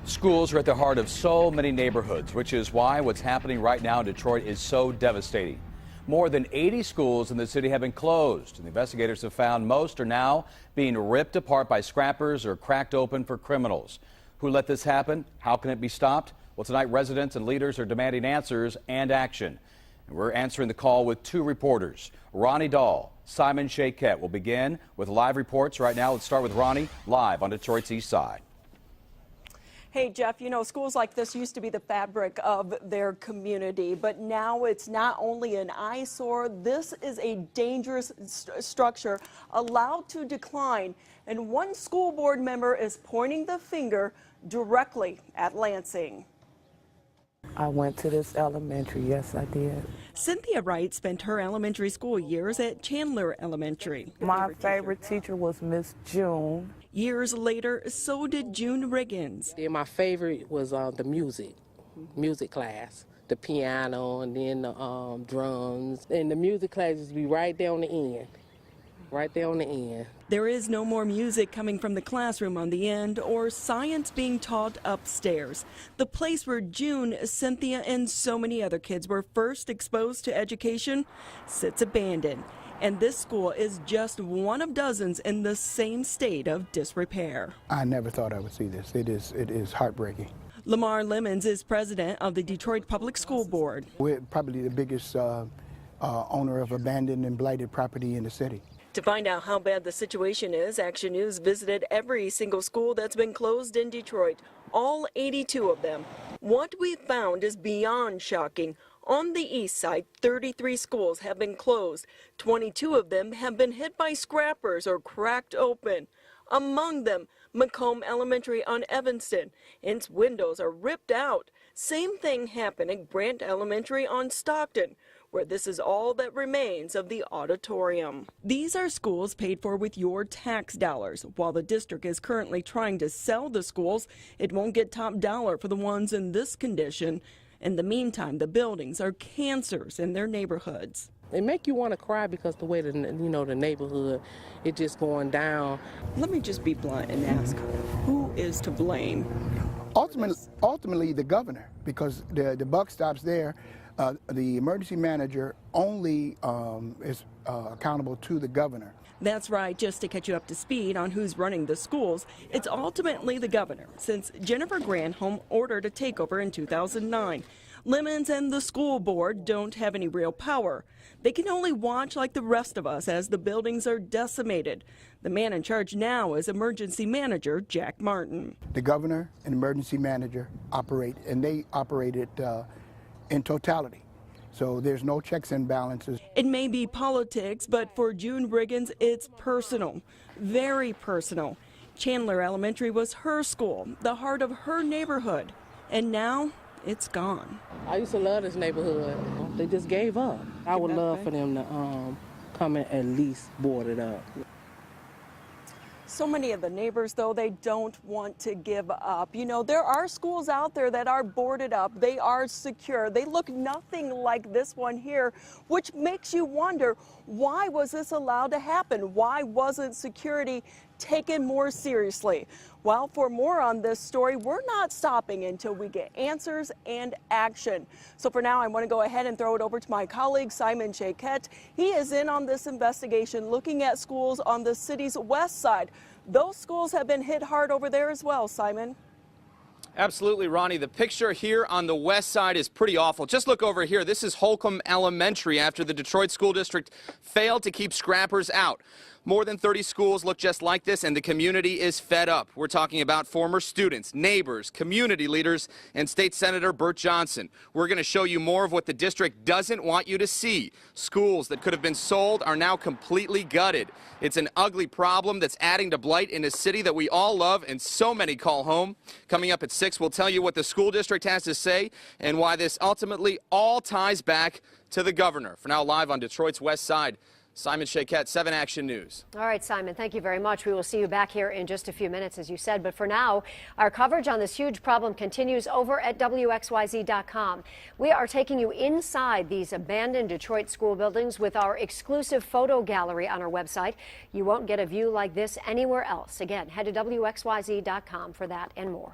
Schools are at the heart of so many neighborhoods, which is why what's happening right now in Detroit is so devastating. More than 80 schools in the city have been closed, and the investigators have found most are now being ripped apart by scrappers or cracked open for criminals. Who let this happen? How can it be stopped? Well, tonight residents and leaders are demanding answers and action. And we're answering the call with two reporters. Ronnie Dahl, Simon Shaquette will begin with live reports right now. Let's start with Ronnie, live on Detroit's East Side. Hey, Jeff, you know, schools like this used to be the fabric of their community, but now it's not only an eyesore, this is a dangerous structure allowed to decline. And one school board member is pointing the finger directly at Lansing. I went to this elementary, yes, I did. Cynthia Wright spent her elementary school years at Chandler Elementary. My favorite teacher was Miss June. Years later, so did June Riggins. And my favorite was the music class, the piano, and then the drums. And the music classes be right there on the end. Right there on the end. There is no more music coming from the classroom on the end or science being taught upstairs. The place where June, Cynthia, and so many other kids were first exposed to education sits abandoned. And this school is just one of dozens in the same state of disrepair. I never thought I would see this. It is heartbreaking. Lamar Lemons is president of the Detroit Public School Board. We're probably the biggest owner of abandoned and blighted property in the city. To find out how bad the situation is, Action News visited every single school that's been closed in Detroit, all 82 of them. What we found is beyond shocking. On the east side, 33 schools have been closed. 22 of them have been hit by scrappers or cracked open. Among them, Macomb Elementary on Evanston. Its windows are ripped out. Same thing happened at Grant Elementary on Stockton, where this is all that remains of the auditorium. These are schools paid for with your tax dollars. While the district is currently trying to sell the schools, it won't get top dollar for the ones in this condition. In the meantime, the buildings are cancers in their neighborhoods. They make you want to cry because the way the neighborhood is just going down. Let me just be blunt and ask, who is to blame? Ultimately, the governor, because the buck stops there. The emergency manager only is accountable to the governor. That's right. Just to catch you up to speed on who's running the schools, it's ultimately the governor, since Jennifer Granholm ordered a takeover in 2009. Lemons and the school board don't have any real power. They can only watch like the rest of us as the buildings are decimated. The man in charge now is emergency manager Jack Martin. The governor and emergency manager operate, and they operate it in totality. So there's no checks and balances. It may be politics, but for June Riggins, it's personal, very personal. Chandler Elementary was her school, the heart of her neighborhood, and now it's gone. I used to love this neighborhood. They just gave up. I would love for them to come and at least board it up. So many of the neighbors, though, they don't want to give up. You know, there are schools out there that are boarded up. They are secure. They look nothing like this one here, which makes you wonder, why was this allowed to happen? Why wasn't security taken more seriously? Well, for more on this story, we're not stopping until we get answers and action. So for now, I want to go ahead and throw it over to my colleague, Simon Shaquette. He is in on this investigation, looking at schools on the city's west side. Those schools have been hit hard over there as well, Simon. Absolutely, Ronnie. The picture here on the west side is pretty awful. Just look over here. This is Holcomb Elementary after the Detroit School District failed to keep scrappers out. More than 30 schools look just like this, and the community is fed up. We're talking about former students, neighbors, community leaders, and State Senator Burt Johnson. We're going to show you more of what the district doesn't want you to see. Schools that could have been sold are now completely gutted. It's an ugly problem that's adding to blight in a city that we all love and so many call home. Coming up at 6, we'll tell you what the school district has to say and why this ultimately all ties back to the governor. For now, live on Detroit's west side, Simon Shaquette, 7 Action News. All right, Simon, thank you very much. We will see you back here in just a few minutes, as you said. But for now, our coverage on this huge problem continues over at WXYZ.com. We are taking you inside these abandoned Detroit school buildings with our exclusive photo gallery on our website. You won't get a view like this anywhere else. Again, head to WXYZ.com for that and more.